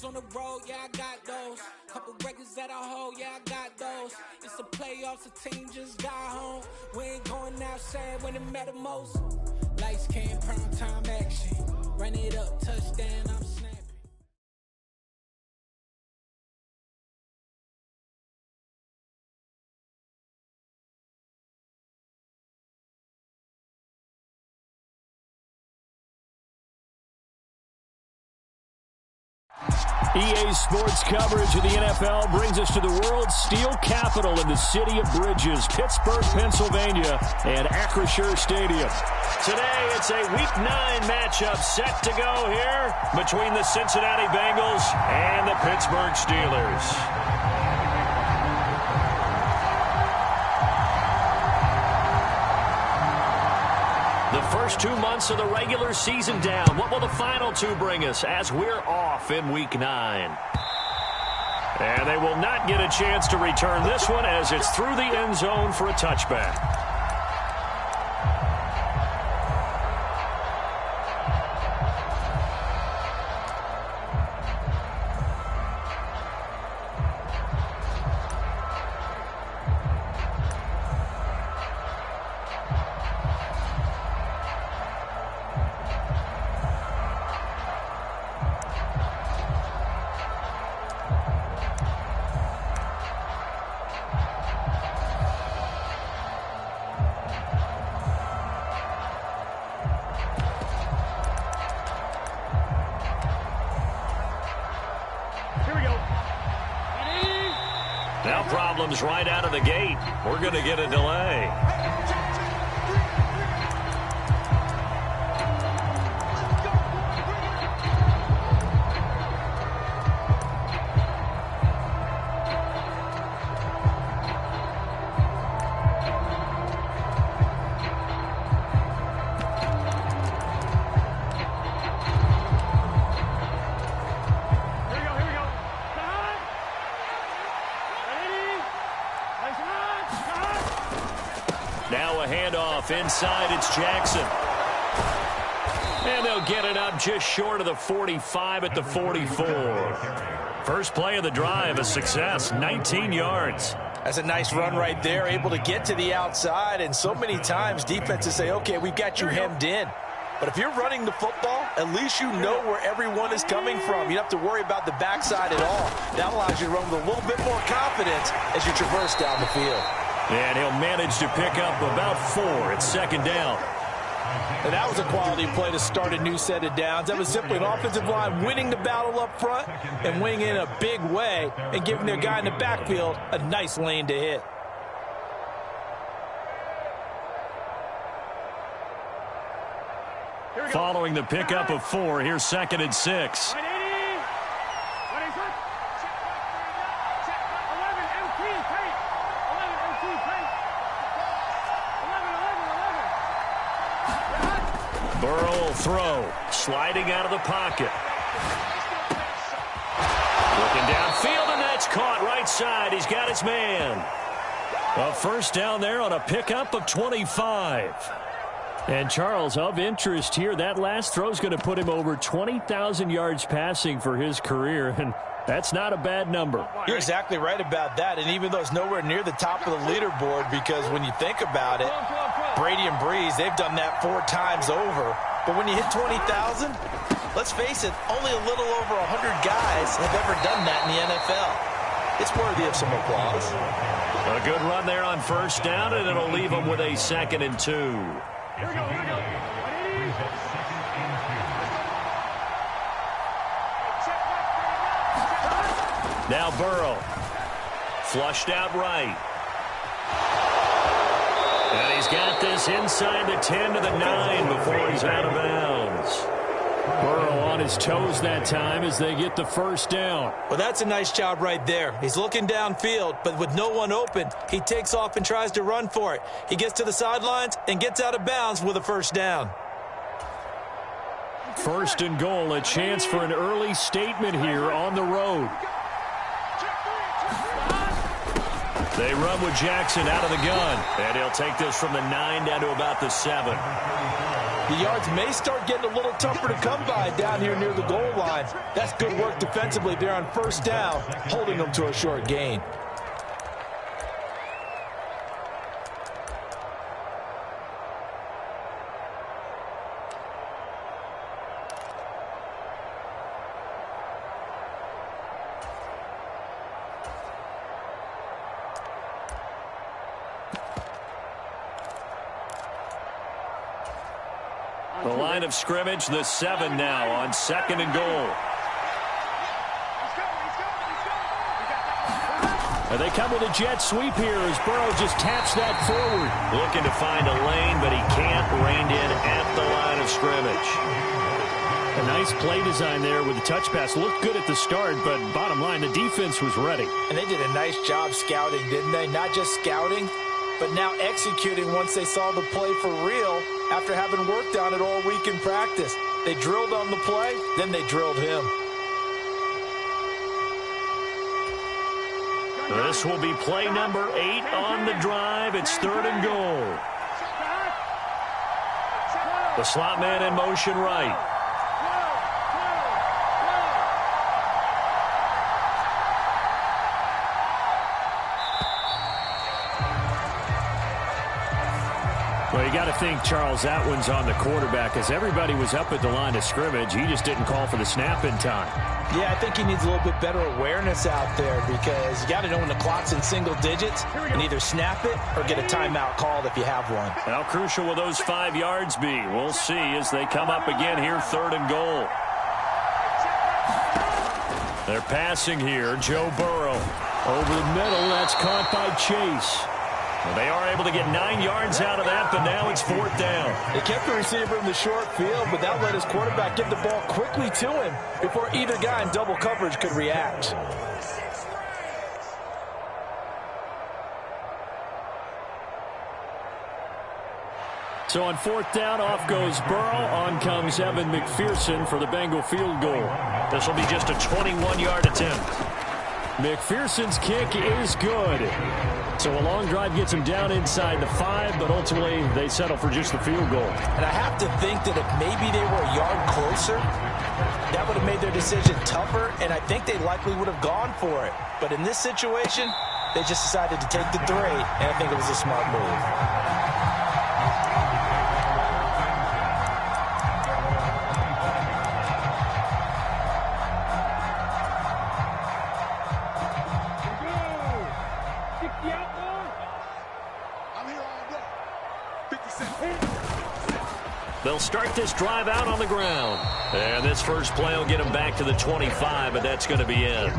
on the road, yeah, I got those. Couple records that I hold, yeah, I got those. It's the playoffs, the team just got home. We ain't going outside when it matter most. Lights came, prime time action. Run it up, touchdown, I'm snapping. EA Sports coverage of the NFL brings us to the world's steel capital in the city of Bridges, Pittsburgh, Pennsylvania, and Acrisure Stadium. Today, it's a Week 9 matchup set to go here between the Cincinnati Bengals and the Pittsburgh Steelers. The first 2 months of the regular season down. What will the final two bring us as we're off in Week 9? And they will not get a chance to return this one as it's through the end zone for a touchback. Now problems right out of the gate. We're going to get a delay. Now a handoff inside, it's Jackson. And they'll get it up just short of the 45 at the 44. First play of the drive, a success, 19 yards. That's a nice run right there, able to get to the outside. And so many times defenses say, okay, we've got you hemmed in. But if you're running the football, at least you know where everyone is coming from. You don't have to worry about the backside at all. That allows you to run with a little bit more confidence as you traverse down the field. And he'll manage to pick up about 4. It's second down. And that was a quality play to start a new set of downs. That was simply an offensive line winning the battle up front and winning in a big way and giving their guy in the backfield a nice lane to hit. Following the pickup of 4, here's second and 6. Burrow will throw, sliding out of the pocket. Looking downfield, and that's caught right side. He's got his man. A first down there on a pickup of 25. And Charles, of interest here, that last throw is going to put him over 20,000 yards passing for his career, and that's not a bad number. You're exactly right about that, and even though it's nowhere near the top of the leaderboard, because when you think about it, Brady and Breeze, they've done that 4 times over. But when you hit 20,000, let's face it, only a little over 100 guys have ever done that in the NFL. It's worthy of some applause. A good run there on first down, and it'll leave them with a second and 2. Here we go, here we go. Now Burrow. Flushed out right. And he's got this inside the 10 to the 9 before he's out of bounds. Burrow on his toes that time as they get the first down. Well, that's a nice job right there. He's looking downfield, but with no one open, he takes off and tries to run for it. He gets to the sidelines and gets out of bounds with a first down. First and goal, a chance for an early statement here on the road. They run with Jackson out of the gun. And he'll take this from the 9 down to about the 7. The yards may start getting a little tougher to come by down here near the goal line. That's good work defensively there on first down, holding them to a short gain. The line of scrimmage, the 7 now on 2nd and goal. And they come with a jet sweep here as Burrow just taps that forward. Looking to find a lane, but he can't. Reined in at the line of scrimmage. A nice play design there with the touch pass. Looked good at the start, but bottom line, the defense was ready. And they did a nice job scouting, didn't they? Not just scouting, but now executing once they saw the play for real after having worked on it all week in practice. They drilled on the play, then they drilled him. This will be play number 8 on the drive. It's 3rd and goal. The slot man in motion right. Well, you got to think, Charles, that one's on the quarterback as everybody was up at the line of scrimmage. He just didn't call for the snap in time. Yeah, I think he needs a little bit better awareness out there because you got to know when the clock's in single digits and either snap it or get a timeout called if you have one. How crucial will those 5 yards be? We'll see as they come up again here, 3rd and goal. They're passing here. Joe Burrow over the middle. That's caught by Chase. Well, they are able to get 9 yards out of that, but now it's 4th down. They kept the receiver in the short field, but that let his quarterback get the ball quickly to him before either guy in double coverage could react. So on 4th down, off goes Burrow. On comes Evan McPherson for the Bengal field goal. This will be just a 21-yard attempt. McPherson's kick is good. So a long drive gets him down inside the 5, but ultimately they settle for just the field goal. And I have to think that if maybe they were a yard closer, that would have made their decision tougher, and I think they likely would have gone for it. But in this situation, they just decided to take the 3, and I think it was a smart move. They'll start this drive out on the ground. And this first play will get them back to the 25, but that's going to be it.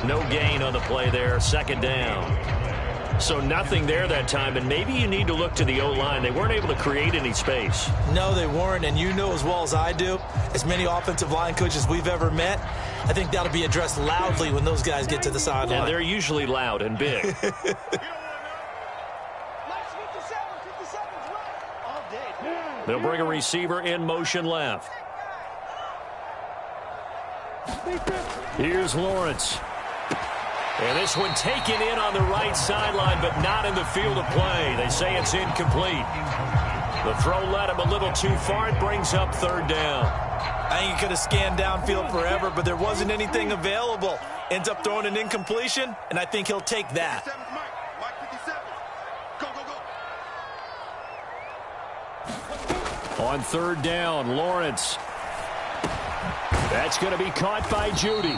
No gain on the play there, 2nd down. So nothing there that time, and maybe you need to look to the O-line. They weren't able to create any space. No, they weren't, and you know as well as I do, as many offensive line coaches we've ever met, I think that'll be addressed loudly when those guys get to the sideline. And they're usually loud and big. They'll bring a receiver in motion left. Here's Lawrence. And this one taken in on the right sideline, but not in the field of play. They say it's incomplete. The throw led him a little too far. It brings up 3rd down. I think he could have scanned downfield forever, but there wasn't anything available. Ends up throwing an incompletion, and I think he'll take that. On 3rd down, Lawrence. That's going to be caught by Judy.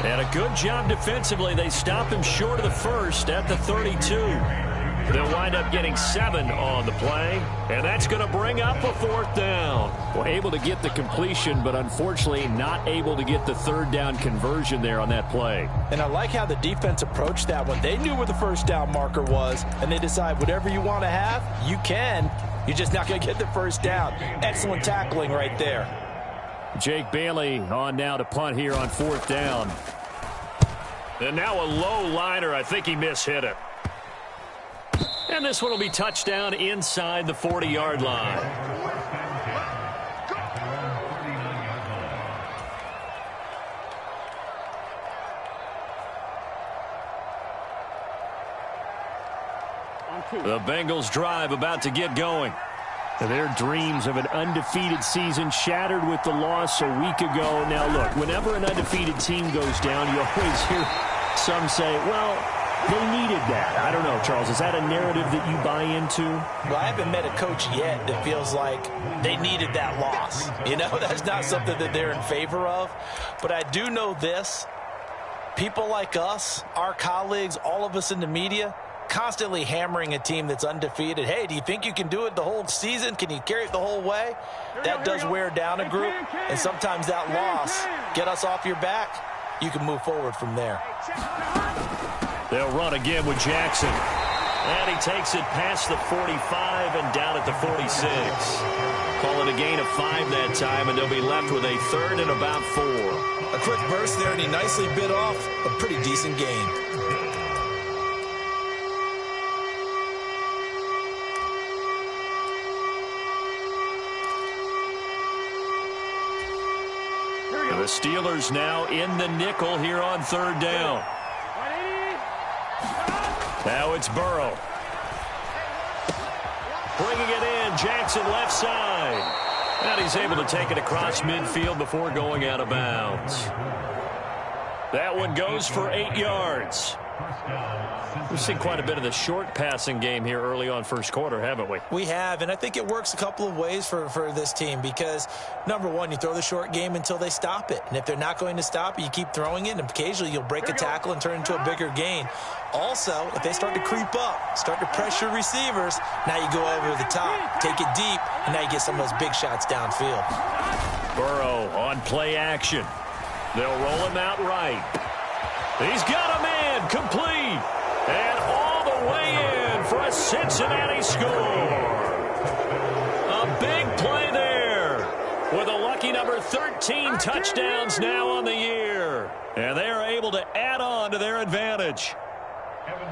And a good job defensively. They stop him short of the 1st at the 32. They'll wind up getting 7 on the play. And that's going to bring up a 4th down. Well, able to get the completion, but unfortunately not able to get the 3rd down conversion there on that play. And I like how the defense approached that one. They knew where the 1st down marker was, and they decide whatever you want to have, you can. You're just not going to get the 1st down. Excellent tackling right there. Jake Bailey on now to punt here on 4th down. And now a low liner. I think he mishit it. And this one will be touchdown inside the 40-yard line. The Bengals drive about to get going. Their dreams of an undefeated season shattered with the loss a week ago. Now, look, whenever an undefeated team goes down, you always hear some say, well, they needed that. I don't know, Charles. Is that a narrative that you buy into? Well, I haven't met a coach yet that feels like they needed that loss. You know, that's not something that they're in favor of. But I do know this. People like us, our colleagues, all of us in the media, constantly hammering a team that's undefeated. Hey, do you think you can do it the whole season? Can you carry it the whole way? That does wear down a group, and sometimes that loss, get us off your back, you can move forward from there. They'll run again with Jackson. And he takes it past the 45 and down at the 46. Call it a gain of 5 that time, and they'll be left with a third and about 4. A quick burst there, and he nicely bit off a pretty decent gain. The Steelers now in the nickel here on 3rd down. Now it's Burrow. Bringing it in, Jackson left side. And he's able to take it across midfield before going out of bounds. That one goes for 8 yards. We've seen quite a bit of the short passing game here early on first quarter, haven't we? We have, and I think it works a couple of ways for this team because, number one, you throw the short game until they stop it. And if they're not going to stop it, you keep throwing it, and occasionally you'll break a tackle and turn into a bigger gain. Also, if they start to creep up, start to pressure receivers, now you go over the top, take it deep, and now you get some of those big shots downfield. Burrow on play action. They'll roll him out right. He's got a man complete. And all the way in for a Cincinnati score. A big play there with a lucky number 13 touchdowns now on the year. And they are able to add on to their advantage.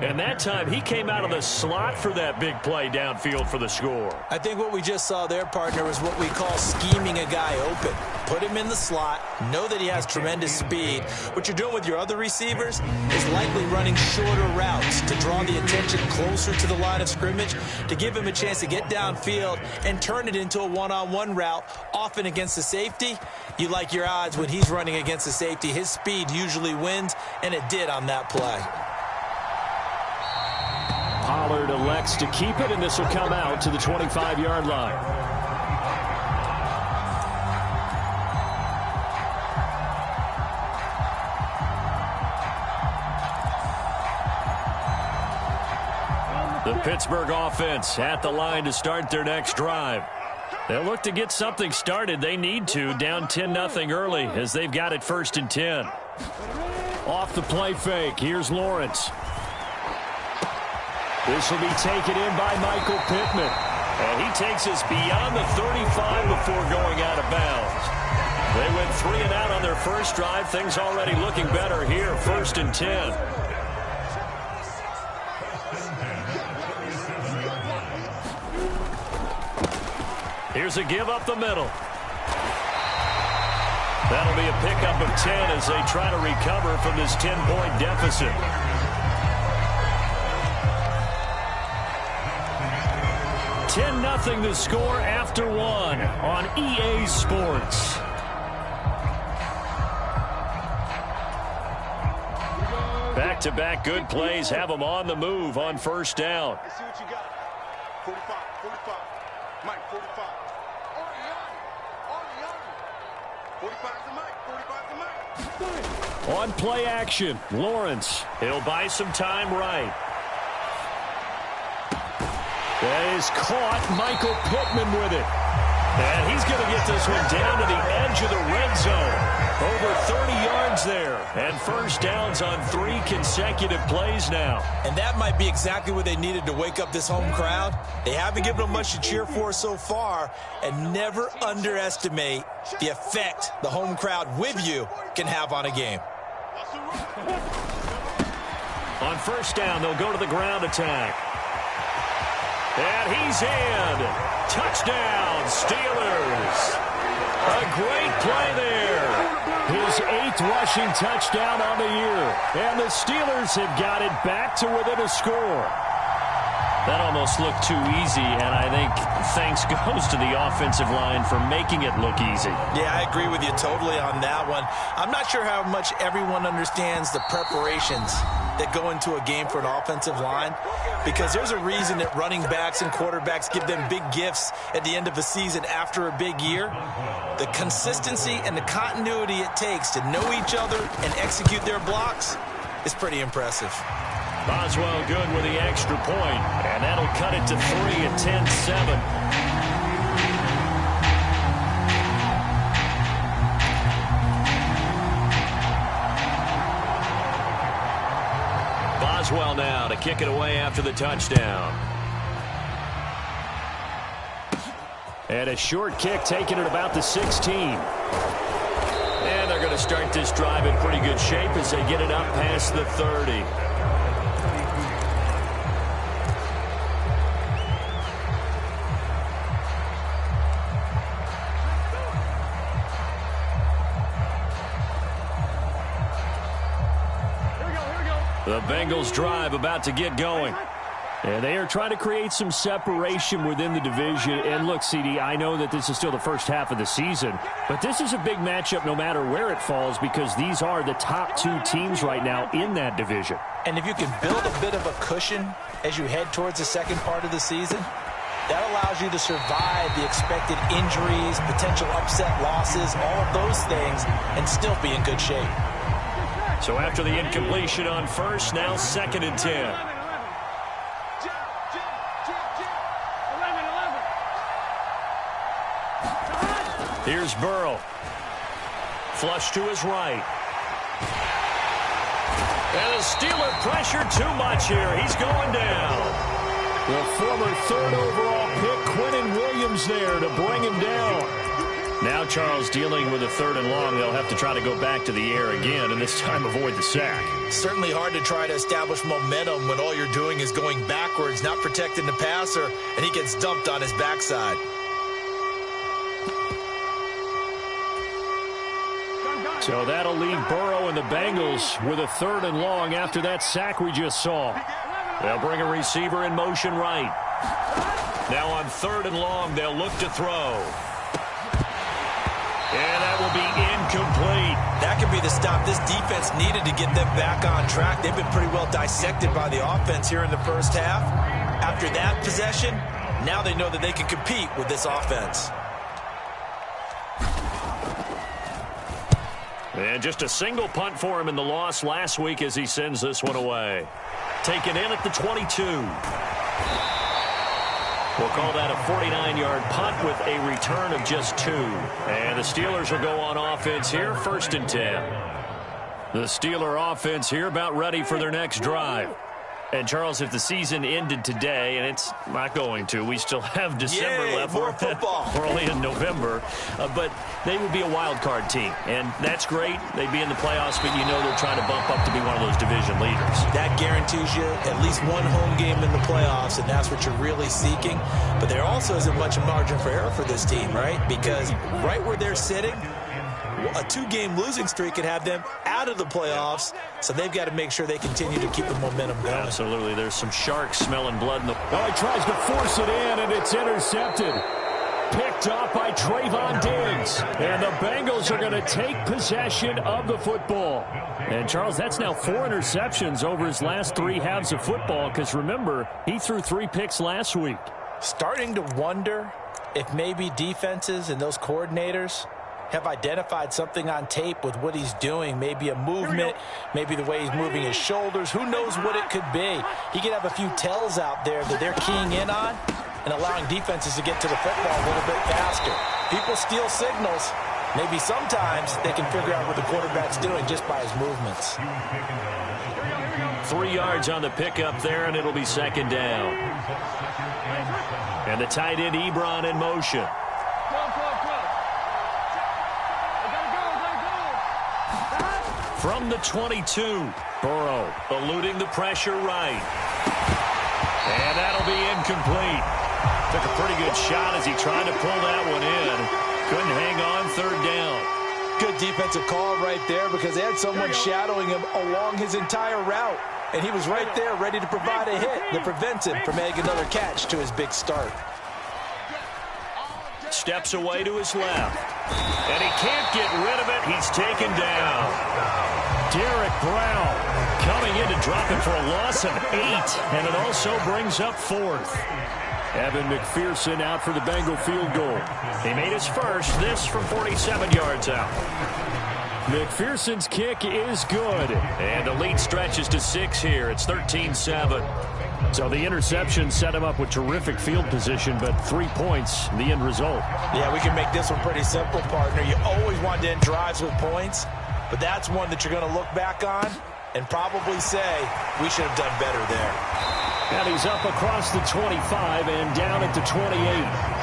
And that time he came out of the slot for that big play downfield for the score. I think what we just saw there, partner, was what we call scheming a guy open. Put him in the slot, know that he has tremendous speed. What you're doing with your other receivers is likely running shorter routes to draw the attention closer to the line of scrimmage, to give him a chance to get downfield and turn it into a one-on-one route, often against the safety. You like your odds when he's running against the safety. His speed usually wins, and it did on that play. Pollard elects to keep it, and this will come out to the 25-yard line. The Pittsburgh offense at the line to start their next drive. They'll look to get something started. They need to, down 10-0 early as they've got it 1st and 10. Off the play fake, here's Lawrence. This will be taken in by Michael Pittman. And he takes us beyond the 35 before going out of bounds. They went 3 and out on their first drive. Things already looking better here, 1st and 10. Here's a give up the middle. That'll be a pickup of 10 as they try to recover from this 10-point deficit. $10-0 the score after 1 on EA Sports. Back-to-back good plays have them on the move on 1st down. Let's see what you got. 45, 45. Mike, 45. 45's the Mike, 45's the Mike. On play action, Lawrence. He'll buy some time right. That is caught. Michael Pittman with it. And he's going to get this one down to the edge of the red zone. Over 30 yards there. And 1st downs on 3 consecutive plays now. And that might be exactly what they needed to wake up this home crowd. They haven't given them much to cheer for so far. And never underestimate the effect the home crowd with you can have on a game. On 1st down, they'll go to the ground attack. And he's in. Touchdown, Steelers. A great play there. His 8th rushing touchdown on the year. And the Steelers have got it back to within a score. That almost looked too easy, and I think thanks goes to the offensive line for making it look easy. Yeah, I agree with you totally on that one. I'm not sure how much everyone understands the preparations that go into a game for an offensive line, because there's a reason that running backs and quarterbacks give them big gifts at the end of a season after a big year. The consistency and the continuity it takes to know each other and execute their blocks is pretty impressive. Boswell good with the extra point, and that'll cut it to 3 at 10-7. Boswell now to kick it away after the touchdown. And a short kick taken at about the 16. And they're going to start this drive in pretty good shape as they get it up past the 30. The Bengals drive about to get going. And they are trying to create some separation within the division. And look, CD, I know that this is still the first half of the season, but this is a big matchup no matter where it falls, because these are the top two teams right now in that division. And if you can build a bit of a cushion as you head towards the second part of the season, that allows you to survive the expected injuries, potential upset losses, all of those things, and still be in good shape. So after the incompletion on first, now 2nd and 10. Here's Burrow. Flush to his right. And the Steeler pressure too much here. He's going down. The former 3rd overall pick, Quinnen Williams, there to bring him down. Now Charles dealing with a 3rd and long. They'll have to try to go back to the air again, and this time avoid the sack. Certainly hard to try to establish momentum when all you're doing is going backwards, not protecting the passer, and he gets dumped on his backside. So that'll leave Burrow and the Bengals with a 3rd and long after that sack we just saw. They'll bring a receiver in motion right. Now on 3rd and long, they'll look to throw. And that will be incomplete. That could be the stop this defense needed to get them back on track. They've been pretty well dissected by the offense here in the first half. After that possession, now they know that they can compete with this offense. And just a single punt for him in the loss last week as he sends this one away. Taken in at the 22. We'll call that a 49-yard punt with a return of just 2. And the Steelers will go on offense here, 1st and 10. The Steeler offense here about ready for their next drive. And, Charles, if the season ended today, and it's not going to, we still have December left. More football. We're only in November. But they would be a wild card team. And that's great. They'd be in the playoffs, but you know they're trying to bump up to be one of those division leaders. That guarantees you at least one home game in the playoffs, and that's what you're really seeking. But there also isn't much margin for error for this team, right? Because right where they're sitting, a 2-game losing streak could have them out of the playoffs, so they've got to make sure they continue to keep the momentum going. Absolutely. There's some sharks smelling blood in the... Oh, he tries to force it in, and it's intercepted. Picked up by Trayvon Diggs. And the Bengals are going to take possession of the football. And, Charles, that's now 4 interceptions over his last 3 halves of football, because, remember, he threw 3 picks last week. Starting to wonder if maybe defenses and those coordinators have identified something on tape with what he's doing. Maybe a movement, maybe the way he's moving his shoulders. Who knows what it could be? He could have a few tells out there that they're keying in on and allowing defenses to get to the football a little bit faster. People steal signals. Maybe sometimes they can figure out what the quarterback's doing just by his movements. 3 yards on the pickup there, and it'll be 2nd down. And the tight end Ebron in motion. From the 22, Burrow eluding the pressure right. And that'll be incomplete. Took a pretty good shot as he tried to pull that one in. Couldn't hang on, 3rd down. Good defensive call right there because they had someone shadowing him along his entire route. and he was right there ready to provide a hit that prevents him from adding another catch to his big start. Steps away to his left. And he can't get rid of it. He's taken down. Derek Brown coming in to drop him for a loss of 8. And it also brings up 4th. Evan McPherson out for the Bengal field goal. He made his first, this from 47 yards out. McPherson's kick is good. And the lead stretches to 6 here. It's 13-7. So the interception set him up with terrific field position, but 3 points, the end result. Yeah, we can make this one pretty simple, partner. You always want to end drives with points, but that's one that you're going to look back on and probably say, we should have done better there. And he's up across the 25 and down at the 28.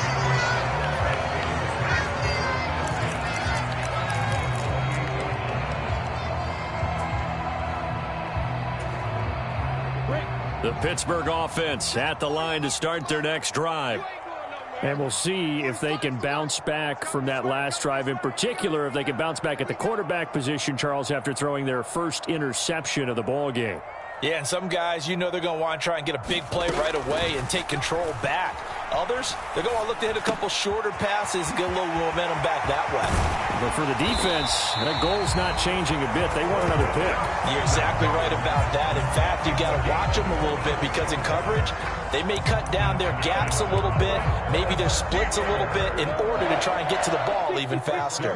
The Pittsburgh offense at the line to start their next drive. And we'll see if they can bounce back from that last drive. In particular, if they can bounce back at the quarterback position, Charles, after throwing their first interception of the ball game. Yeah, and some guys, you know they're going to want to try and get a big play right away and take control back. Others, they're going to look to hit a couple shorter passes and get a little momentum back that way. But for the defense, that goal's not changing a bit. They want another pick. You're exactly right about that. In fact, you've got to watch them a little bit because in coverage, they may cut down their gaps a little bit, maybe their splits a little bit in order to try and get to the ball even faster.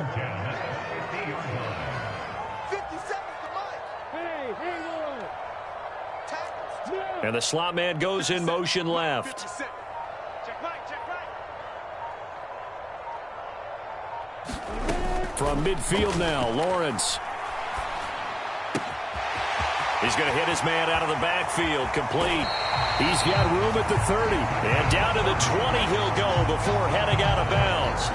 And the slot man goes in motion left. From midfield now, Lawrence. He's going to hit his man out of the backfield, complete. He's got room at the 30. And down to the 20 he'll go before heading out of bounds.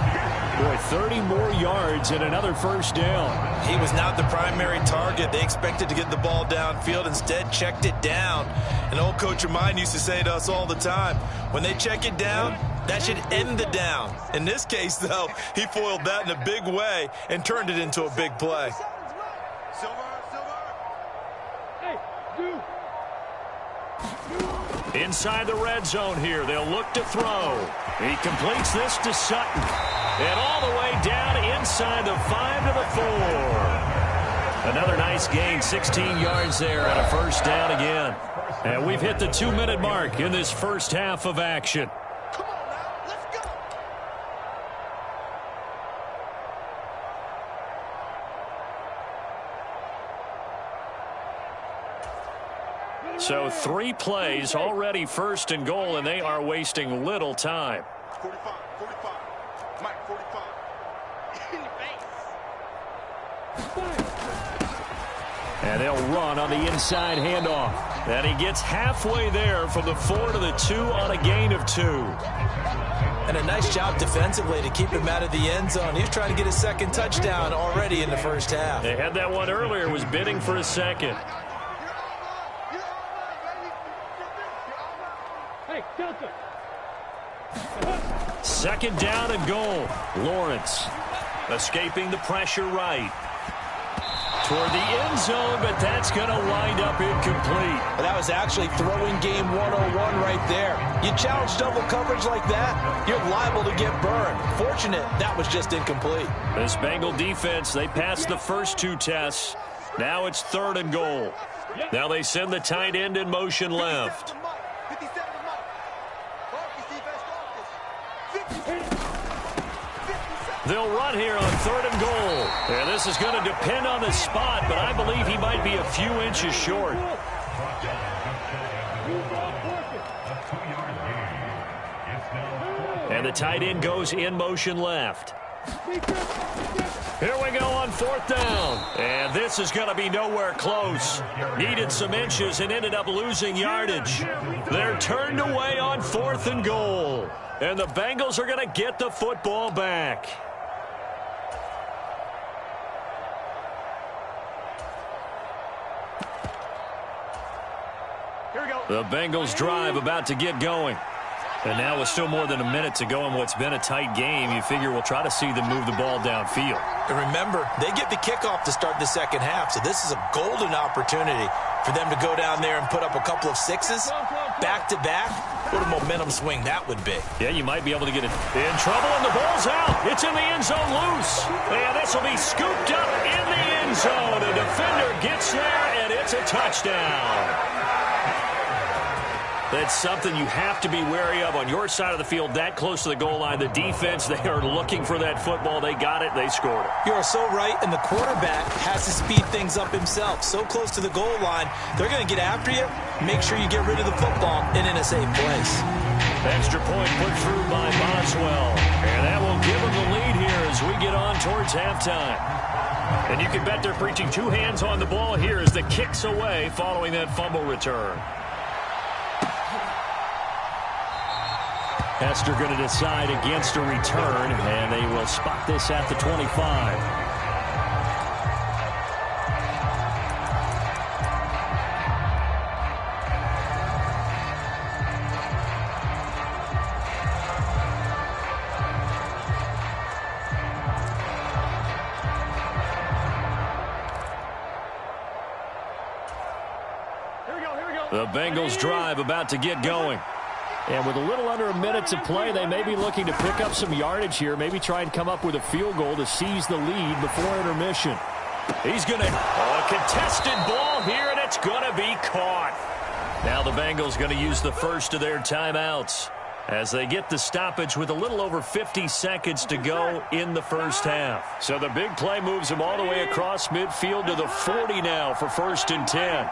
Boy, 30 more yards and another first down. He was not the primary target. They expected to get the ball downfield. Instead, checked it down. An old coach of mine used to say to us all the time, when they check it down, that should end the down. In this case, though, he foiled that in a big way and turned it into a big play. Inside the red zone here, they'll look to throw. He completes this to Sutton. And all the way down inside the 5 to the 4. Another nice gain, 16 yards there and a first down again. And we've hit the 2-minute mark in this first half of action. Come on now, let's go. So 3 plays already first and goal, and they are wasting little time. 45, 45. Mike, 45. In your face. And they'll run on the inside handoff. And he gets halfway there from the 4 to the 2 on a gain of 2. And a nice job defensively to keep him out of the end zone. He was trying to get his second touchdown already in the first half. They had that one earlier, was bidding for a second. Second down and goal. Lawrence escaping the pressure right. Toward the end zone, but that's going to wind up incomplete. Well, that was actually throwing game 101 right there. You challenge double coverage like that, you're liable to get burned. Fortunate, that was just incomplete. This Bengal defense, they passed the first 2 tests. Now it's 3rd and goal. Now they send the tight end in motion left. They'll run here on 3rd and goal. And this is going to depend on the spot, but I believe he might be a few inches short. And the tight end goes in motion left. Here we go on 4th down. And this is going to be nowhere close. Needed some inches and ended up losing yardage. They're turned away on 4th and goal. And the Bengals are going to get the football back. The Bengals drive about to get going. And now with still more than a minute to go in what's been a tight game, you figure we'll try to see them move the ball downfield. And remember, they get the kickoff to start the second half, so this is a golden opportunity For them to go down there and put up a couple of sixes back-to-back, what a momentum swing that would be. Yeah, you might be able to get it in trouble, and the ball's out. It's in the end zone loose. And this will be scooped up in the end zone. A defender gets there, and it's a touchdown. That's something you have to be wary of on your side of the field, that close to the goal line. The defense, they are looking for that football. They got it. They scored it. You are so right, and the quarterback has to speed things up himself. So close to the goal line, they're going to get after you. Make sure you get rid of the football and in a safe place. Extra point put through by Boswell. And that will give them the lead here as we get on towards halftime. And you can bet they're preaching two hands on the ball here as the kick's away following that fumble return. Hester going to decide against a return, and they will spot this at the 25. The Bengals drive about to get going. And with a little under a minute to play, they may be looking to pick up some yardage here, maybe try and come up with a field goal to seize the lead before intermission. He's going to a contested ball here, and it's going to be caught. Now the Bengals going to use the first of their timeouts as they get the stoppage with a little over 50 seconds to go in the first half. So the big play moves them all the way across midfield to the 40 now for 1st and 10.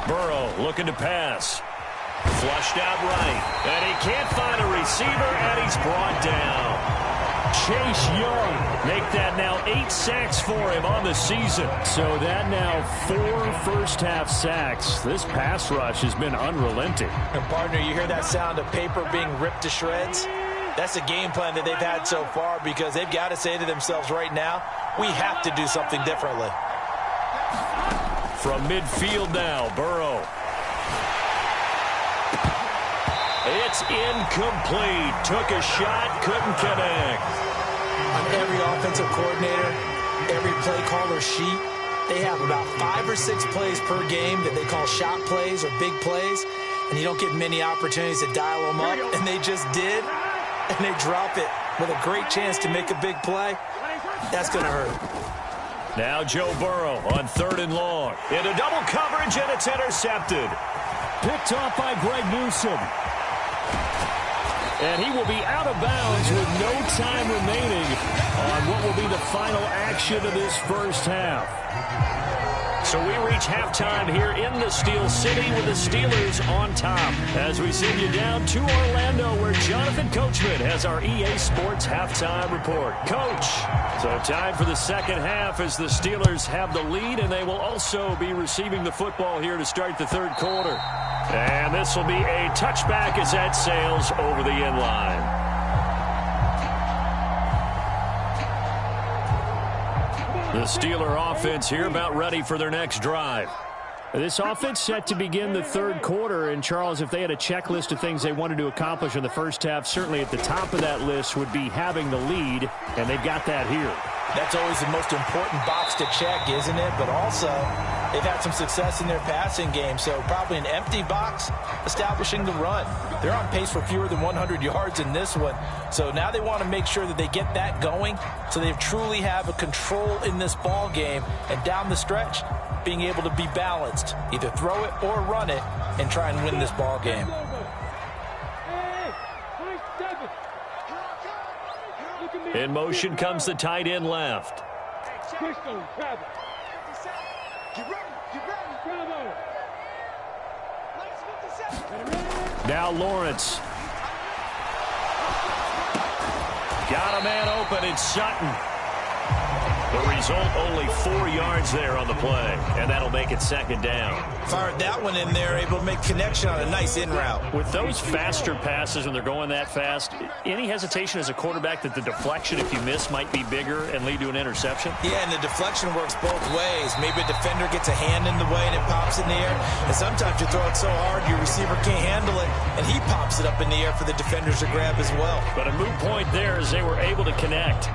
Burrow looking to pass. Flushed out right. And he can't find a receiver, and he's brought down. Chase Young make that now 8 sacks for him on the season. So that now 4 first-half sacks. This pass rush has been unrelenting. And partner, you hear that sound of paper being ripped to shreds? That's the game plan that they've had so far because they've got to say to themselves right now, we have to do something differently. From midfield now, Burrow. It's incomplete. Took a shot, couldn't connect. On every offensive coordinator, every play caller sheet, they have about 5 or 6 plays per game that they call shot plays or big plays, and you don't get many opportunities to dial them up, and they just did, and they drop it with a great chance to make a big play. That's going to hurt. Now Joe Burrow on 3rd and long. Into double coverage, and it's intercepted. Picked off by Greg Newsome. And he will be out of bounds with no time remaining on what will be the final action of this first half. So we reach halftime here in the Steel City with the Steelers on top as we send you down to Orlando where Jonathan Coachman has our EA Sports halftime report. Coach, so time for the second half as the Steelers have the lead, and they will also be receiving the football here to start the third quarter. And this will be a touchback as that sails over the end line. The Steeler offense here about ready for their next drive. This offense set to begin the third quarter, and Charles, if they had a checklist of things they wanted to accomplish in the first half, certainly at the top of that list would be having the lead, and they've got that here. That's always the most important box to check, isn't it? But also, they've had some success in their passing game, so probably an empty box establishing the run. They're on pace for fewer than 100 yards in this one, so now they want to make sure that they get that going so they truly have a control in this ball game, and down the stretch, being able to be balanced, either throw it or run it, and try and win this ball game. In motion comes the tight end left. Now Lawrence. Got a man open, it's Sutton. The result, only 4 yards there on the play, and that'll make it second down. Fired that one in there, able to make connection on a nice in route. With those faster passes when they're going that fast, any hesitation as a quarterback that the deflection, if you miss, might be bigger and lead to an interception? Yeah, and the deflection works both ways. Maybe a defender gets a hand in the way and it pops in the air, and sometimes you throw it so hard your receiver can't handle it, and he pops it up in the air for the defenders to grab as well. But a moot point there as they were able to connect.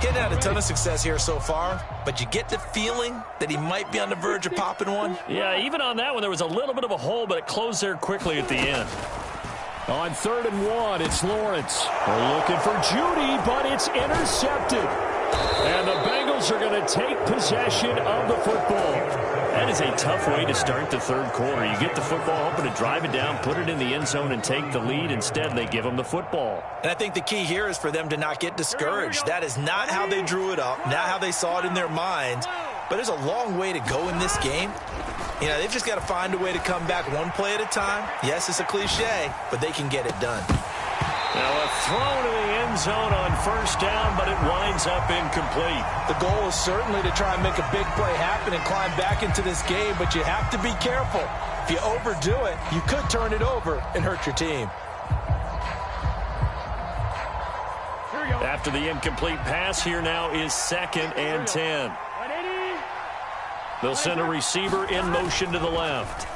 Getting had a ton of success here so far, but you get the feeling that he might be on the verge of popping one. Yeah, even on that one, there was a little bit of a hole, but it closed there quickly at the end. On 3rd and 1, it's Lawrence. They're looking for Judy, but it's intercepted. And the Bengals are going to take possession of the football. That is a tough way to start the third quarter. You get the football, hoping to drive it down, put it in the end zone, and take the lead. Instead, they give them the football. And I think the key here is for them to not get discouraged. That is not how they drew it up, not how they saw it in their minds. But there's a long way to go in this game. You know, they've just got to find a way to come back one play at a time. Yes, it's a cliche, but they can get it done. Now a throw to the end zone on 1st down, but it winds up incomplete. The goal is certainly to try and make a big play happen and climb back into this game, but you have to be careful. If you overdo it, you could turn it over and hurt your team. After the incomplete pass, here now is 2nd and 10. They'll send a receiver in motion to the left.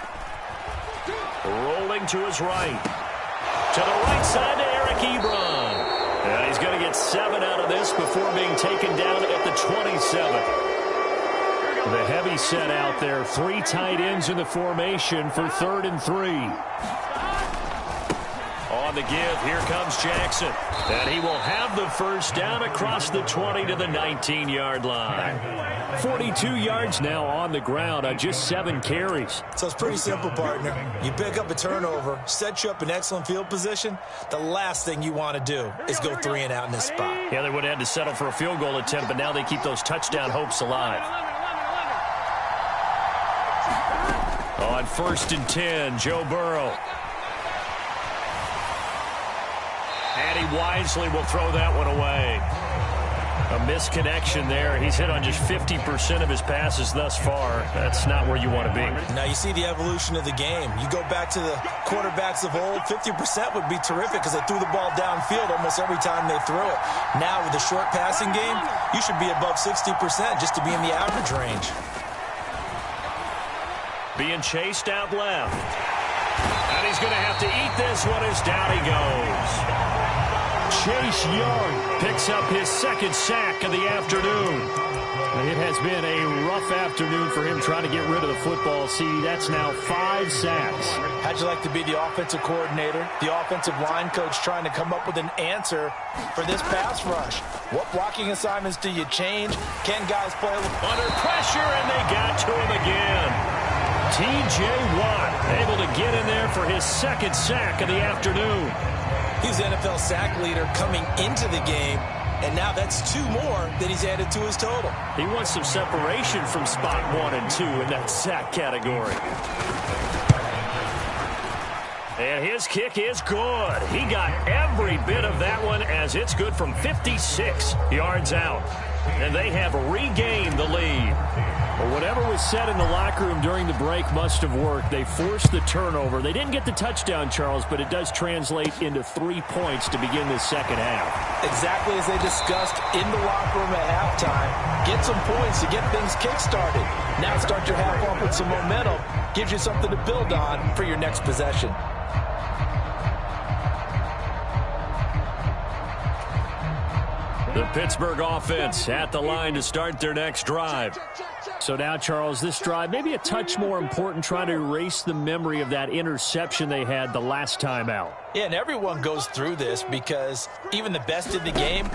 Rolling to his right. To the right side to Eric Ebron. And he's going to get 7 out of this before being taken down at the 27. The heavy set out there. 3 tight ends in the formation for 3rd and 3. On the give, here comes Jackson. And he will have the 1st down across the 20 to the 19-yard line. 42 yards now on the ground on just 7 carries. So it's pretty simple, partner. You pick up a turnover, set you up in excellent field position. The last thing you want to do is go 3 and out in this spot. Yeah, they would have had to settle for a field goal attempt, but now they keep those touchdown hopes alive. On 1st and 10, Joe Burrow. And he wisely will throw that one away. A misconnection there. He's hit on just 50% of his passes thus far. That's not where you want to be. Now you see the evolution of the game. You go back to the quarterbacks of old, 50% would be terrific because they threw the ball downfield almost every time they threw it. Now with the short passing game, you should be above 60% just to be in the average range. Being chased out left. And he's going to have to eat this one as down he goes. Chase Young picks up his 2nd sack of the afternoon. It has been a rough afternoon for him trying to get rid of the football. See, that's now 5 sacks. How'd you like to be the offensive coordinator, the offensive line coach trying to come up with an answer for this pass rush? What blocking assignments do you change? Can guys play under pressure, and they got to him again. T.J. Watt able to get in there for his 2nd sack of the afternoon. He's the NFL sack leader coming into the game, and now that's 2 more that he's added to his total. He wants some separation from spot 1 and 2 in that sack category. And his kick is good. He got every bit of that one as it's good from 56 yards out. And they have regained the lead. Well, whatever was said in the locker room during the break must have worked. They forced the turnover. They didn't get the touchdown, Charles, but it does translate into 3 points to begin the second half. Exactly as they discussed in the locker room at halftime. Get some points to get things kick-started. Now start your half off with some momentum. Gives you something to build on for your next possession. The Pittsburgh offense at the line to start their next drive. So now, Charles, this drive maybe a touch more important, trying to erase the memory of that interception they had the last time out. Yeah, and everyone goes through this because even the best in the game,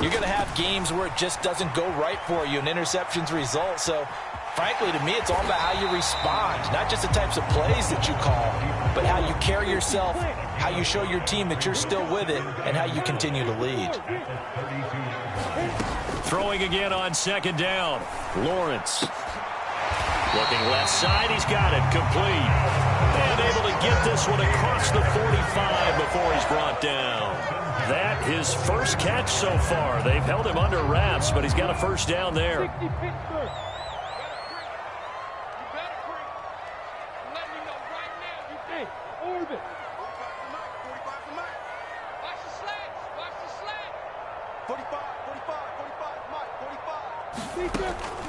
you're going to have games where it just doesn't go right for you and interceptions result. So, frankly, to me, it's all about how you respond, not just the types of plays that you call, but how you carry yourself, how you show your team that you're still with it, and how you continue to lead. Throwing again on 2nd down. Lawrence. Looking left side. He's got it. Complete. And able to get this one across the 45 before he's brought down. That his first catch so far. They've held him under wraps, but he's got a 1st down there.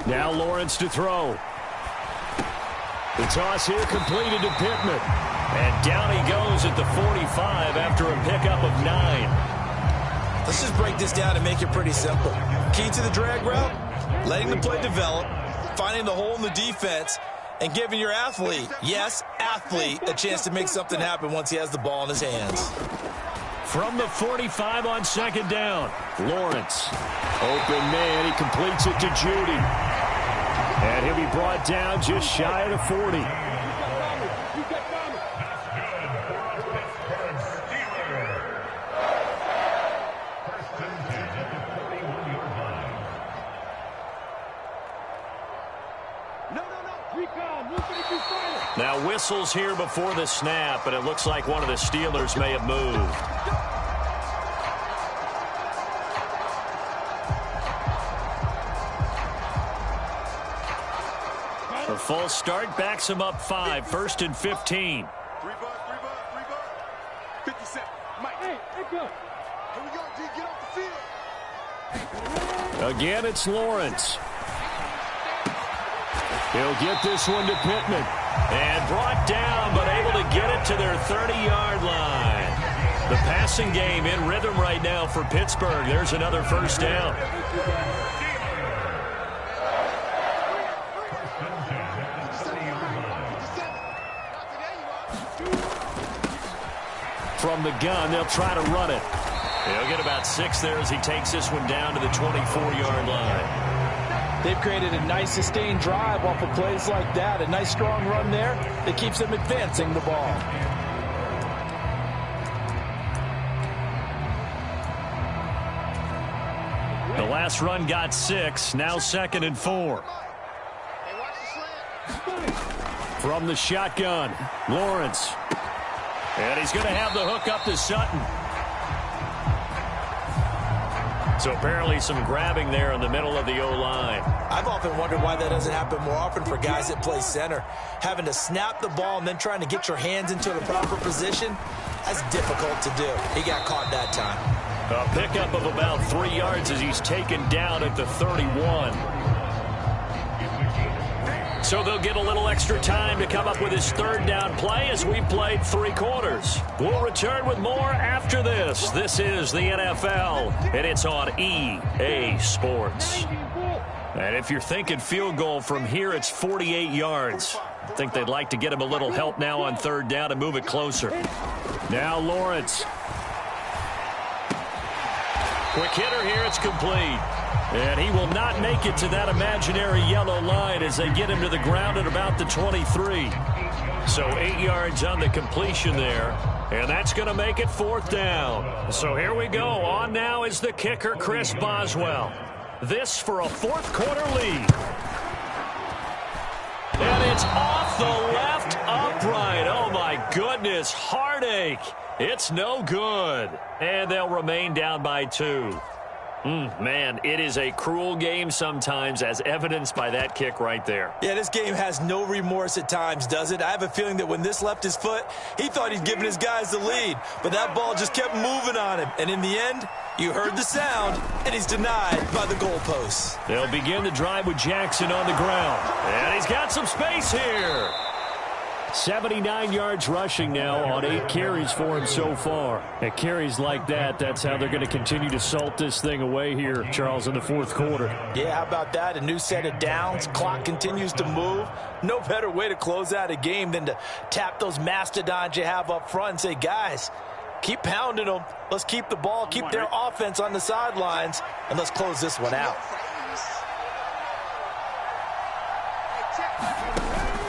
Now Lawrence to throw. The toss here completed to Pittman. And down he goes at the 45 after a pickup of 9. This has break this down and make it pretty simple. Key to the drag route, letting the play develop, finding the hole in the defense, and giving your athlete, yes, athlete, a chance to make something happen once he has the ball in his hands. From the 45 on second down, Lawrence. Open man, he completes it to Judy. And he'll be brought down just shy of the 40. Now whistles here before the snap, and it looks like one of the Steelers may have moved. The false start backs him up 5, 1st and 15. 3 bucks. 50 cents. Mike. Hey, go. Here we go, D. Get off the field. Again, it's Lawrence. He'll get this one to Pittman. And brought down, but able to get it to their 30-yard line. The passing game in rhythm right now for Pittsburgh. There's another first down. From the gun, they'll try to run it. He'll get about 6 there as he takes this one down to the 24-yard line. They've created a nice sustained drive off of plays like that. A nice strong run there that keeps them advancing the ball. The last run got 6. Now 2nd and 4. From the shotgun, Lawrence. And he's going to have the hook up to Sutton. So apparently some grabbing there in the middle of the O-line. I've often wondered why that doesn't happen more often for guys that play center. Having to snap the ball and then trying to get your hands into the proper position, that's difficult to do. He got caught that time. A pickup of about 3 yards as he's taken down at the 31. So they'll get a little extra time to come up with his 3rd down play as we played 3 quarters. We'll return with more after this. This is the NFL, and it's on EA Sports. And if you're thinking field goal from here, it's 48 yards. I think they'd like to get him a little help now on 3rd down and move it closer. Now Lawrence. Quick hitter here, it's complete. And he will not make it to that imaginary yellow line as they get him to the ground at about the 23. So 8 yards on the completion there. And that's going to make it 4th down. So here we go. On now is the kicker, Chris Boswell. This for a 4th quarter lead. And it's off the left upright. Oh, my goodness. Heartache. It's no good. And they'll remain down by 2. Man, it is a cruel game sometimes, as evidenced by that kick right there. Yeah, this game has no remorse at times, does it? I have a feeling that when this left his foot, he thought he'd given his guys the lead. But that ball just kept moving on him. And in the end, you heard the sound, and he's denied by the goalposts. They'll begin the drive with Jackson on the ground. And he's got some space here. 79 yards rushing now on 8 carries for him so far. At carries like that, that's how they're going to continue to salt this thing away here, Charles, in the 4th quarter. Yeah, how about that? A new set of downs. Clock continues to move. No better way to close out a game than to tap those mastodons you have up front and say, guys, keep pounding them. Let's keep the ball, keep their offense on the sidelines, and let's close this one out.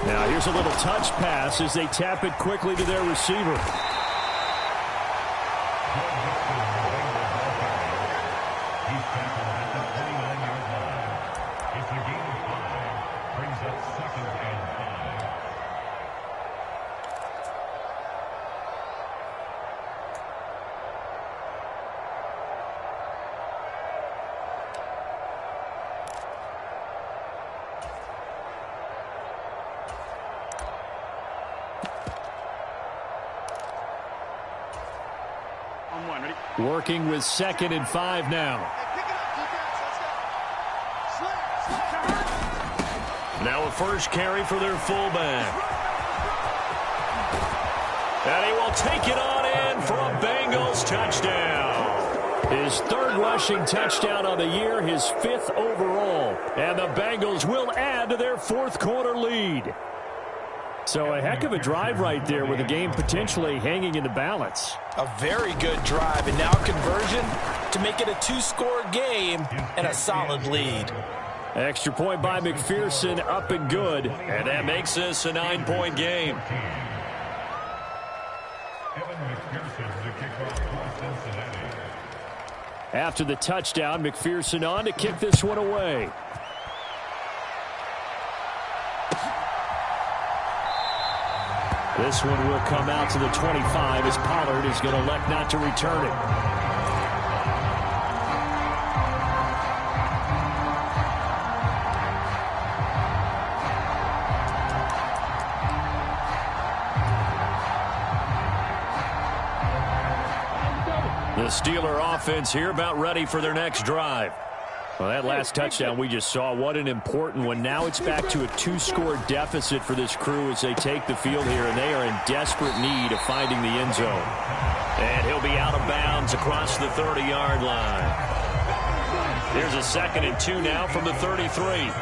Now here's a little touch pass as they tap it quickly to their receiver. Working with 2nd and 5 now. Now a first carry for their fullback. And he will take it on in for a Bengals touchdown. His third rushing touchdown on the year, his 5th overall. And the Bengals will add to their fourth quarter lead. So a heck of a drive right there with the game potentially hanging in the balance. A very good drive, and now a conversion to make it a 2-score game and a solid lead. Extra point by McPherson, up and good. And that makes this a 9-point game. After the touchdown, McPherson on to kick this one away. This one will come out to the 25 as Pollard is going to elect not to return it. The Steeler offense here about ready for their next drive. Well, that last touchdown we just saw, what an important one. Now it's back to a 2-score deficit for this crew as they take the field here, and they are in desperate need of finding the end zone. And he'll be out of bounds across the 30-yard line. There's a 2nd and 2 now from the 33.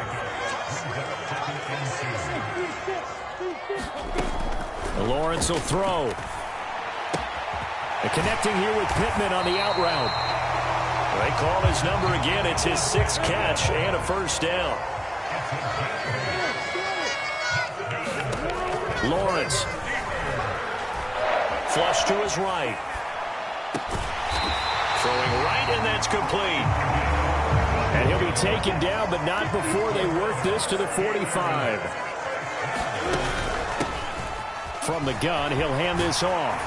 Lawrence will throw. And connecting here with Pittman on the out route. They call his number again. It's his 6th catch and a first down. Lawrence. Flush to his right. Throwing right, and that's complete. And he'll be taken down, but not before they work this to the 45. From the gun, he'll hand this off.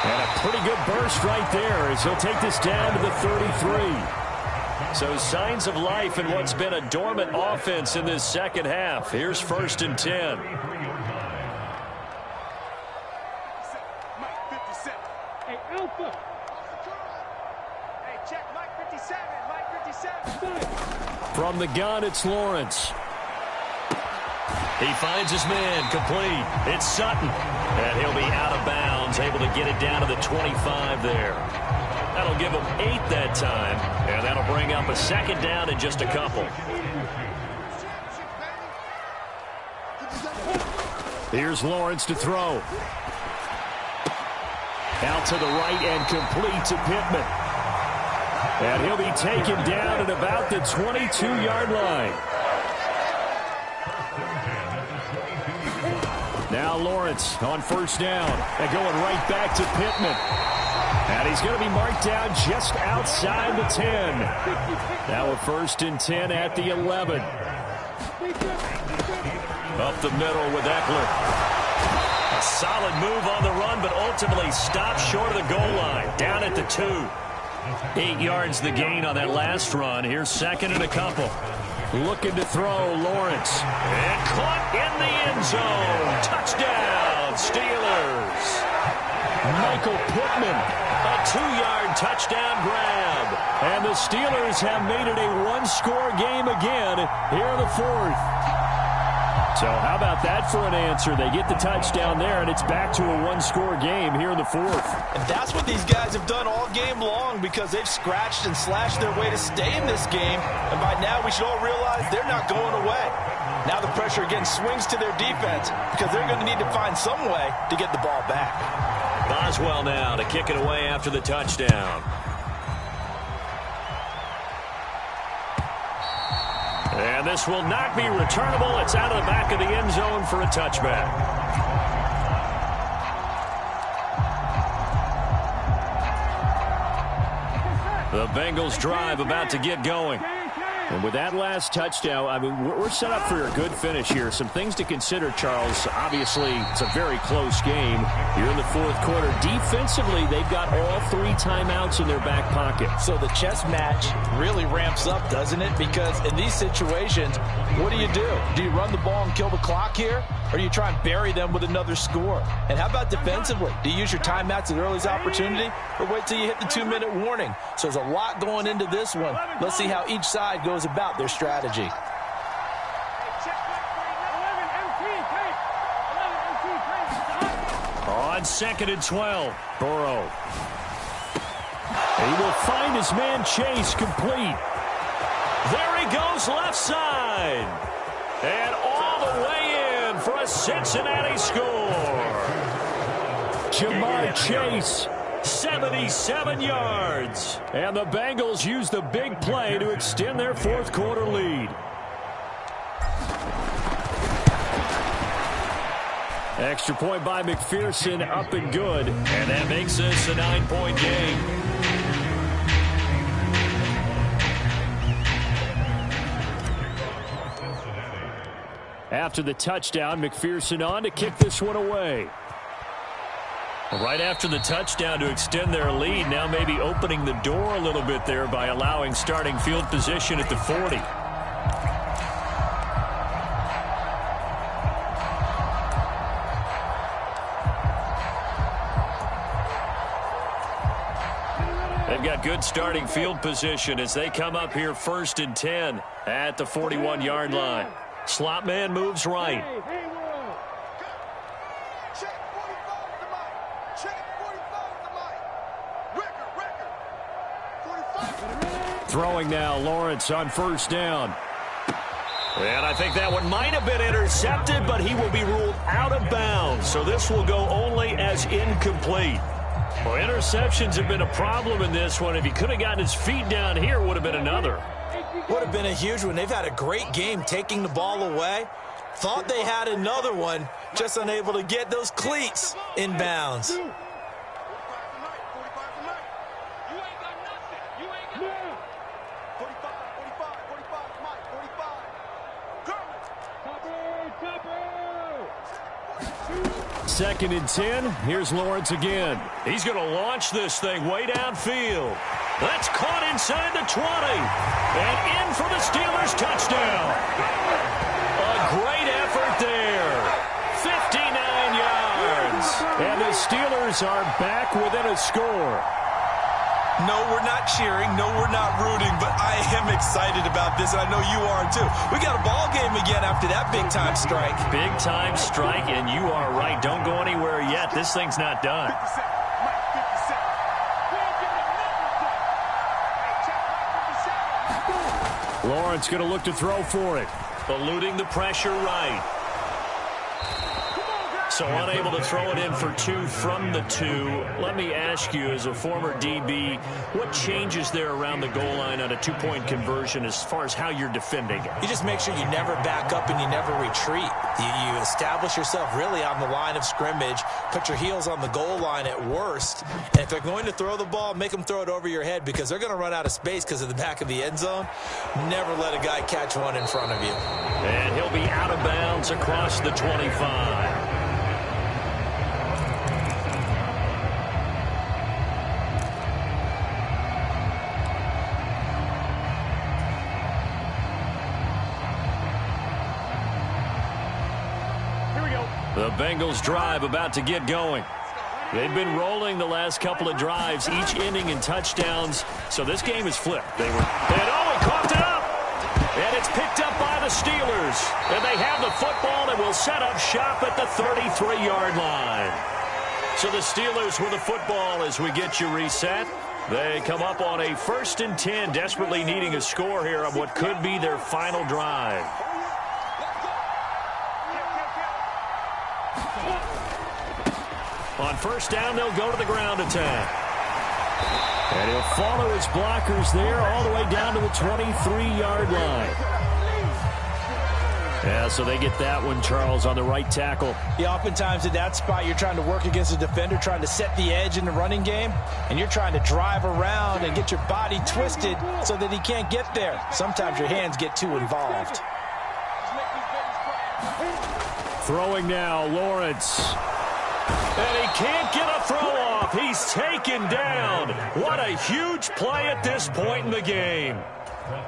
And a pretty good burst right there as he'll take this down to the 33. So signs of life in what's been a dormant offense in this second half. Here's 1st and 10. Hey, Alpha. Hey, check Mike 57. Mike 57. From the gun, it's Lawrence. He finds his man, complete. It's Sutton. And he'll be out of bounds, able to get it down to the 25 there. That'll give him 8 that time, and that'll bring up a 2nd down in just a couple. Here's Lawrence to throw. Out to the right and complete to Pittman. And he'll be taken down at about the 22-yard line. Now Lawrence on 1st down and going right back to Pittman. And he's going to be marked down just outside the 10. Now a 1st and 10 at the 11. Up the middle with Eckler. A solid move on the run, but ultimately stopped short of the goal line. Down at the 2. 8 yards the gain on that last run. Here's 2nd and a couple. Looking to throw, Lawrence. And caught in the end zone. Touchdown, Steelers. Michael Pittman, a 2-yard touchdown grab. And the Steelers have made it a 1-score game again here in the 4th. So how about that for an answer? They get the touchdown there, and it's back to a 1-score game here in the 4th. And that's what these guys have done all game long because they've scratched and slashed their way to stay in this game. And by now, we should all realize they're not going away. Now the pressure again swings to their defense because they're going to need to find some way to get the ball back. Boswell now to kick it away after the touchdown. And this will not be returnable. It's out of the back of the end zone for a touchback. The Bengals drive about to get going. And with that last touchdown, I mean, we're set up for a good finish here. Some things to consider, Charles. Obviously, it's a very close game here in the 4th quarter. Defensively, they've got all 3 timeouts in their back pocket. So the chess match really ramps up, doesn't it? Because in these situations, what do? Do you run the ball and kill the clock here? Or do you try and bury them with another score? And how about defensively? Do you use your timeouts at earliest opportunity? Or wait till you hit the 2-minute warning? So there's a lot going into this one. Let's see how each side goes about their strategy. On 2nd and 12, Burrow. He will find his man Chase complete. There he goes left side. And all the way in for a Cincinnati score. Jamar Chase, 77 yards. And the Bengals use the big play to extend their fourth quarter lead. Extra point by McPherson, up and good. And that makes this a 9-point game. After the touchdown, McPherson on to kick this one away. Right after the touchdown to extend their lead, now maybe opening the door a little bit there by allowing starting field position at the 40. They've got good starting field position as they come up here 1st and 10 at the 41-yard line. Slot man moves right. Check 45 at the mic. Check 45 at the mic. Record. 45. Throwing now, Lawrence on 1st down. And I think that one might have been intercepted, but he will be ruled out of bounds. So this will go only as incomplete. Well, interceptions have been a problem in this one. If he could have gotten his feet down here, it would have been another. Would have been a huge one. They've had a great game taking the ball away. Thought they had another one, just unable to get those cleats in bounds. Second and 10. Here's Lawrence again. He's going to launch this thing way downfield. That's caught inside the 20. And in for the Steelers touchdown. A great effort there. 59 yards. And the Steelers are back within a score. No, we're not cheering. No, we're not rooting. But I am excited about this, and I know you are too. We got a ball game again after that big-time strike. Big-time strike, and you are right. Don't go anywhere yet. This thing's not done. 57. Mike, 57. Lawrence going to look to throw for it. Eluding the pressure right. So unable to throw it in for 2 from the 2. Let me ask you, as a former DB, what changes there around the goal line on a 2-point conversion as far as how you're defending it? You just make sure you never back up and you never retreat. You establish yourself really on the line of scrimmage, put your heels on the goal line at worst, and if they're going to throw the ball, make them throw it over your head because they're going to run out of space because of the back of the end zone. Never let a guy catch one in front of you. And he'll be out of bounds across the 25. The Bengals drive about to get going. They've been rolling the last couple of drives, each inning in touchdowns. So this game is flipped. He coughed it up. And it's picked up by the Steelers. And they have the football and will set up shop at the 33-yard line. So the Steelers with the football as we get you reset. They come up on a 1st and 10, desperately needing a score here on what could be their final drive. On 1st down, they'll go to the ground attack. And he'll follow his blockers there all the way down to the 23-yard line. Yeah, so they get that one, Charles, on the right tackle. Yeah, oftentimes in that spot, you're trying to work against a defender, trying to set the edge in the running game, and you're trying to drive around and get your body twisted so that he can't get there. Sometimes your hands get too involved. Throwing now, Lawrence. And he can't get a throw off. He's taken down. What a huge play at this point in the game.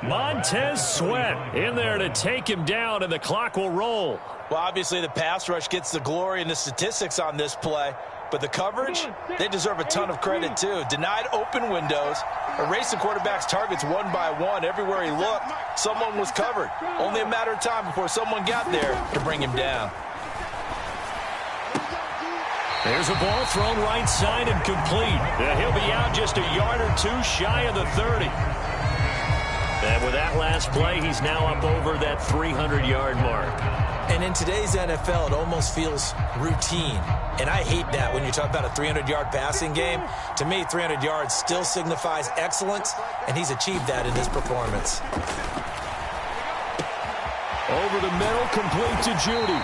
Montez Sweat in there to take him down, and the clock will roll. Well, obviously the pass rush gets the glory and the statistics on this play, but the coverage, they deserve a ton of credit too. Denied open windows, erased the quarterback's targets one by one. Everywhere he looked, someone was covered. Only a matter of time before someone got there to bring him down. There's a ball thrown right side and complete. He'll be out just a yard or two shy of the 30. And with that last play, he's now up over that 300-yard mark. And in today's NFL, it almost feels routine. And I hate that when you talk about a 300-yard passing game. To me, 300 yards still signifies excellence, and he's achieved that in his performance. Over the middle, complete to Judy.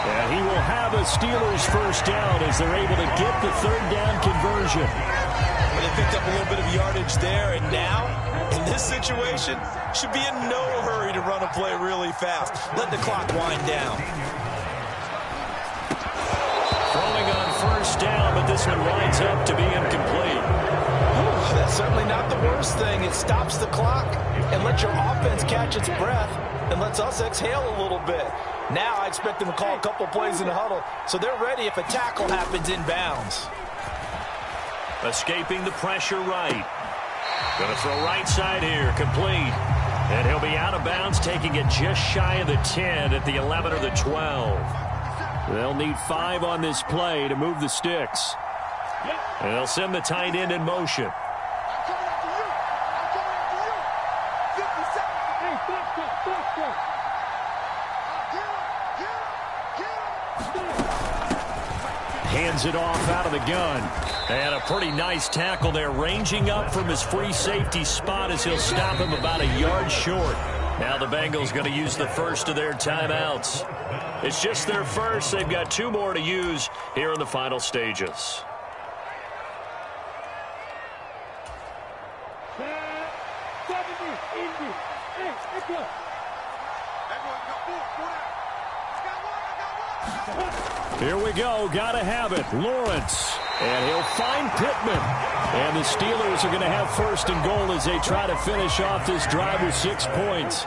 And he will have a Steelers first down as they're able to get the third down conversion. Well, they picked up a little bit of yardage there, and now, in this situation, should be in no hurry to run a play really fast. Let the clock wind down. Throwing on first down, but this one winds up to be incomplete. That's certainly not the worst thing. It stops the clock and lets your offense catch its breath and lets us exhale a little bit. Now I expect them to call a couple plays in the huddle, so they're ready if a tackle happens inbounds. Escaping the pressure right. Going to throw right side here, complete. And he'll be out of bounds, taking it just shy of the 10 at the 11 or the 12. They'll need 5 on this play to move the sticks. And they'll send the tight end in motion. Hands it off out of the gun. And a pretty nice tackle there, ranging up from his free safety spot as he'll stop him about a yard short. Now the Bengals going to use the first of their timeouts. It's just their first. They've got 2 more to use here in the final stages. Here we go. Got to have it. Lawrence. And he'll find Pittman. And the Steelers are going to have first and goal as they try to finish off this drive with 6 points.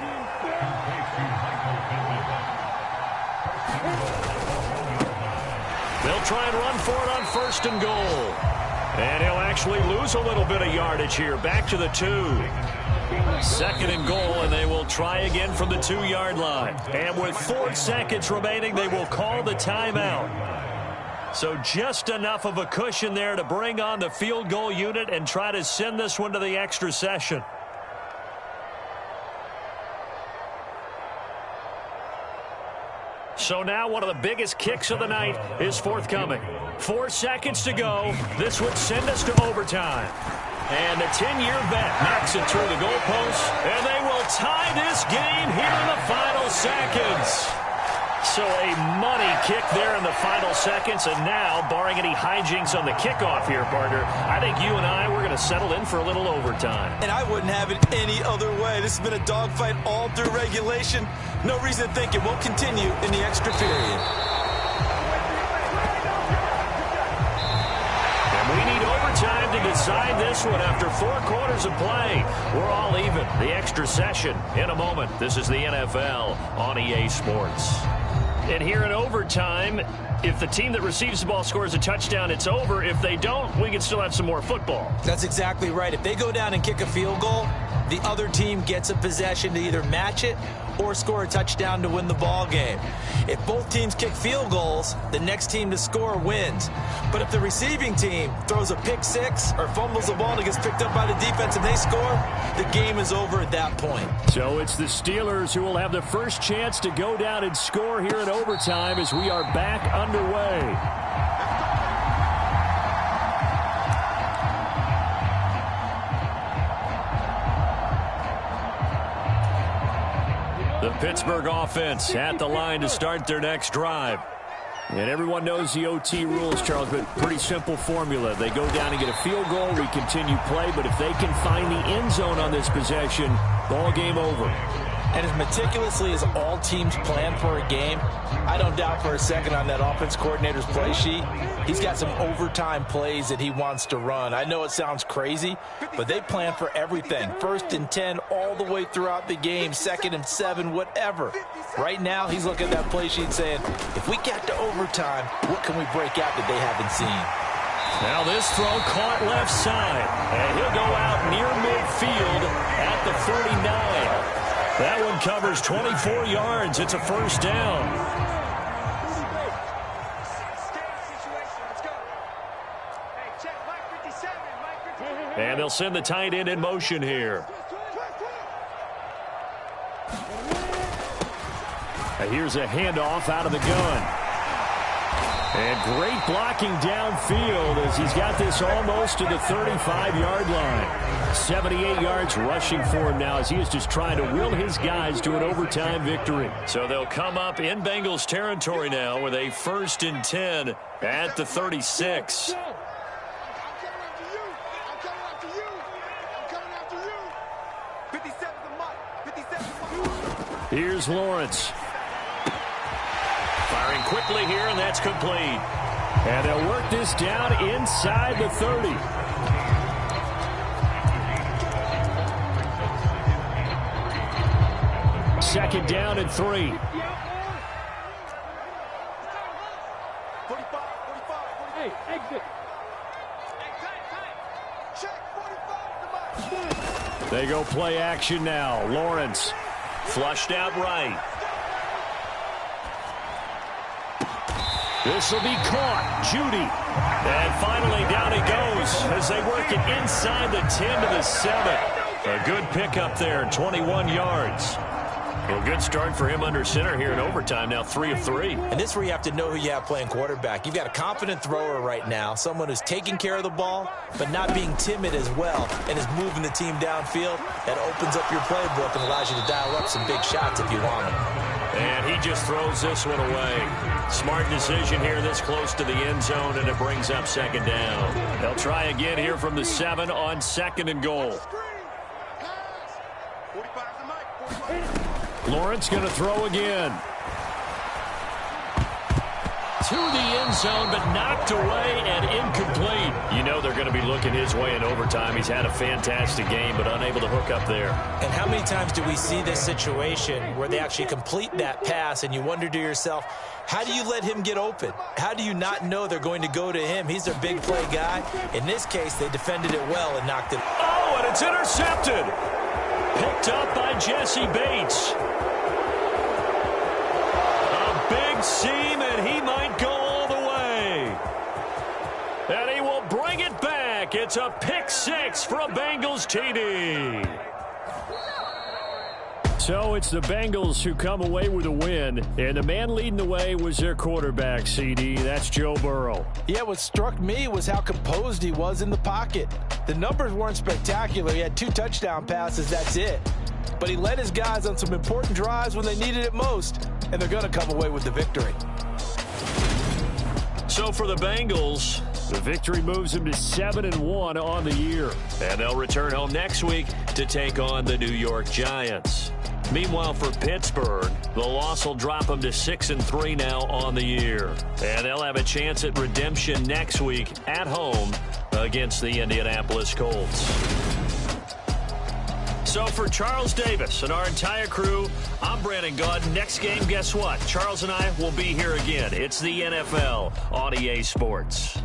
They'll try and run for it on first and goal. And he'll actually lose a little bit of yardage here. Back to the 2. Second and goal, and they will try again from the 2-yard line. And with 4 seconds remaining, they will call the timeout. So just enough of a cushion there to bring on the field goal unit and try to send this one to the extra session. So now one of the biggest kicks of the night is forthcoming. 4 seconds to go. This would send us to overtime. And the 10-year vet knocks it through the goalpost, and they will tie this game here in the final seconds. So a money kick there in the final seconds, and now, barring any hijinks on the kickoff here, partner, I think you and I, we're going to settle in for a little overtime. And I wouldn't have it any other way. This has been a dogfight all through regulation. No reason to think it won't continue in the extra period. We need overtime to decide this one after 4 quarters of play. We're all even. The extra session in a moment. This is the NFL on EA Sports. And here in overtime, if the team that receives the ball scores a touchdown, it's over. If they don't, we can still have some more football. That's exactly right. If they go down and kick a field goal, the other team gets a possession to either match it or score a touchdown to win the ball game. If both teams kick field goals, the next team to score wins. But if the receiving team throws a pick 6 or fumbles the ball and it gets picked up by the defense and they score, the game is over at that point. So it's the Steelers who will have the first chance to go down and score here in overtime as we are back underway. The Pittsburgh offense at the line to start their next drive. And everyone knows the OT rules, Charles, but pretty simple formula. They go down and get a field goal, we continue play, but if they can find the end zone on this possession, ball game over. And as meticulously as all teams plan for a game, I don't doubt for a second on that offense coordinator's play sheet, he's got some overtime plays that he wants to run. I know it sounds crazy, but they plan for everything. 1st and 10 all the way throughout the game, 2nd and 7, whatever. Right now, he's looking at that play sheet saying, if we get to overtime, what can we break out that they haven't seen? Now this throw caught left side, and he'll go out near midfield at the 49. That one covers 24 yards. It's a first down. And they'll send the tight end in motion here. Here's a handoff out of the gun. And great blocking downfield as he's got this almost to the 35-yard line. 78 yards rushing for him now as he is just trying to will his guys to an overtime victory. So they'll come up in Bengals territory now with a 1st and 10 at the 36. Here's Lawrence. Firing quickly here, and that's complete. And they'll work this down inside the 30. Second down and 3. 45. Hey, exit. Check 45. They go play action now. Lawrence flushed out right. This will be caught. Judy. And finally down he goes as they work it inside the 10 to the 7. A good pickup there, 21 yards. Well, good start for him under center here in overtime. Now 3 of 3. And this is where you have to know who you have playing quarterback. You've got a confident thrower right now, someone who's taking care of the ball, but not being timid as well, and is moving the team downfield. That opens up your playbook and allows you to dial up some big shots if you want them. And he just throws this one away. Smart decision here this close to the end zone, and it brings up second down. They'll try again here from the 7 on 2nd and goal. Lawrence going to throw again. To the end zone, but knocked away and incomplete. You know they're going to be looking his way in overtime. He's had a fantastic game, but unable to hook up there. And how many times do we see this situation where they actually complete that pass, and you wonder to yourself, how do you let him get open? How do you not know they're going to go to him? He's their big play guy. In this case, they defended it well and knocked it. Oh, and it's intercepted. Picked up by Jesse Bates. A big seam, and he might go all the way. And he will bring it back. It's a pick 6 for a Bengals TD. So it's the Bengals who come away with a win, and the man leading the way was their quarterback, CD. That's Joe Burrow. Yeah, what struck me was how composed he was in the pocket. The numbers weren't spectacular. He had 2 touchdown passes, that's it. But he led his guys on some important drives when they needed it most, and they're going to come away with the victory. So for the Bengals, the victory moves them to 7-1 on the year. And they'll return home next week to take on the New York Giants. Meanwhile, for Pittsburgh, the loss will drop them to 6-3 now on the year. And they'll have a chance at redemption next week at home against the Indianapolis Colts. So for Charles Davis and our entire crew, I'm Brandon Gaudin. Next game, guess what? Charles and I will be here again. It's the NFL on EA Sports.